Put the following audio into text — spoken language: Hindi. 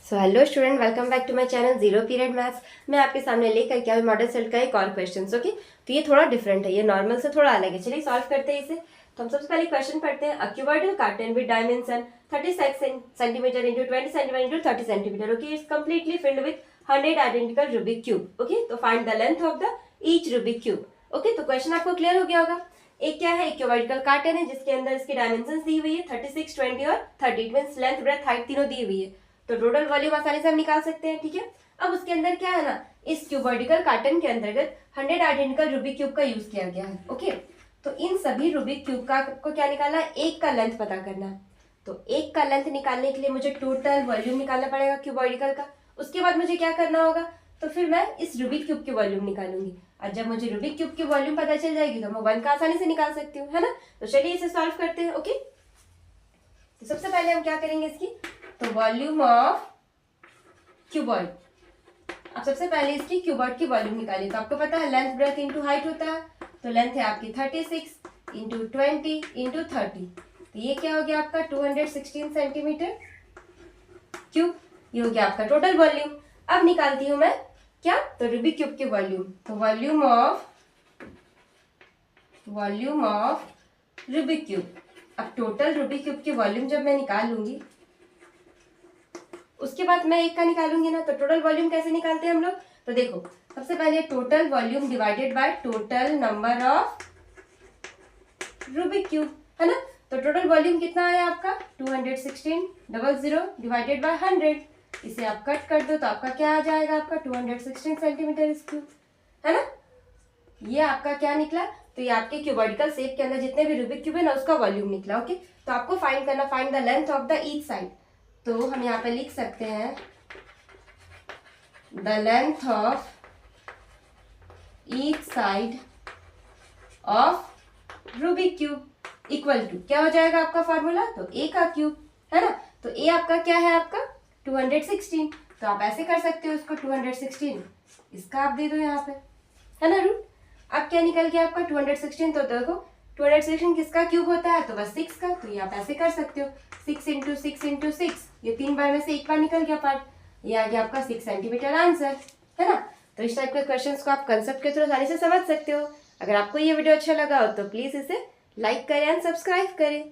So hello student, welcome back to my channel zero period maths. मैं आपके सामने लेकर के आई मॉडल सेट का एक और क्वेश्चन। ओके, तो ये थोड़ा डिफरेंट है, ये नॉर्मल से थोड़ा अलग है। चलिए सॉल्व करते हैं इसे। तो हम सबसे पहले क्वेश्चन पढ़ते हैं। A cuboidal carton with dimension 36 centimetre into 20 centimetre into 30 centimetre. Okay, it's completely filled with 100 identical Rubik cube. Okay, तो find the length of the each Rubik cube. Okay, तो क्वेश्चन आपको क्लियर हो गया होगा। एक क्या है, एक क्यूबॉइडल कार्टन है जिसके अंदर इसकी डायमेंशंस दी हुई है 36, 20 और 30। मींस लेंथ, ब्रेड्थ, हाइट तीनों दी हुई है। तो टोटल वॉल्यूम आसानी से हम निकाल सकते हैं। ठीक है, अब उसके अंदर क्या है ना, इस क्यूबॉइडिकल कार्टन के अंतर्गत 100 आइडेंटिकल रूबिक क्यूब का यूज किया गया है। ओके, तो इन सभी रूबिक क्यूब का को क्या निकालना है, एक का लेंथ पता करना है। तो एक का लेंथ निकालने के लिए मुझे टोटल वॉल्यूम निकालना पड़ेगा क्यूबॉइडिकल का। उसके बाद मुझे क्या करना होगा, तो फिर मैं इस रूबिक क्यूब की वॉल्यूम निकालूंगी। और जब मुझे रूबिक क्यूब की वॉल्यूम पता चल जाएगी तो मैं वन का आसानी से निकाल सकती हूँ, है ना। तो चलिए इसे सॉल्व करते हैं। ओके, तो सबसे पहले हम क्या करेंगे इसकी, तो वॉल्यूम ऑफ क्यूबॉइड। अब सबसे पहले इसकी क्यूबॉइड की वॉल्यूम निकालिए। तो आपको पता है लेंथ, ब्रेथ इंटू हाइट होता है। तो लेंथ है आपकी 36 इंटू 20 इंटू 30। तो ये क्या हो गया आपका 216 सेंटीमीटर क्यूब। ये हो गया आपका टोटल वॉल्यूम। अब निकालती हूं मैं क्या, तो रूबिक क्यूब की वॉल्यूम। तो वॉल्यूम ऑफ रूबिक क्यूब। अब टोटल रूबिक क्यूब की वॉल्यूम जब मैं निकाल लूंगी, उसके बाद मैं एक का निकालूंगी ना। तो टोटल वॉल्यूम कैसे निकालते हैं हम लोग, तो देखो सबसे पहले total volume divided by total number of Rubik cube, है ना। तो टोटल वॉल्यूम कितना आया आपका 216 डिवाइडेड बाय 100। इसे आप कट कर दो तो आपका क्या आ जाएगा, आपका 216 सेंटीमीटर क्यूब, है ना। ये आपका क्या निकला, तो ये आपके क्यूबॉइडिकल शेप के अंदर जितने भी रूबिक क्यूब है ना उसका वॉल्यूम निकला। ओके, तो आपको फाइंड करना, find the length of the each side. तो हम यहाँ पे लिख सकते हैं the length of each side of Rubik cube equal to क्या हो जाएगा आपका फॉर्मूला, तो ए का क्यूब, है ना। तो ए आपका क्या है, आपका 216। तो आप ऐसे कर सकते हो इसको 216 इसका आप दे दो यहाँ पे, है ना रूट। अब क्या निकल गया आपका 216। तो देखो 216 किसका क्यूब होता है, तो बस 6 का। तो ये आप ऐसे कर सकते हो 6 इंटू 6 इंटू 6। ये 3 बार में से एक बार निकल गया पार्ट। ये आ गया आपका 6 सेंटीमीटर आंसर, है ना। तो इस टाइप के क्वेश्चंस को आप कंसेप्ट के थ्रू आसानी से समझ सकते हो। अगर आपको ये वीडियो अच्छा लगा हो तो प्लीज इसे लाइक करें एंड सब्सक्राइब करें।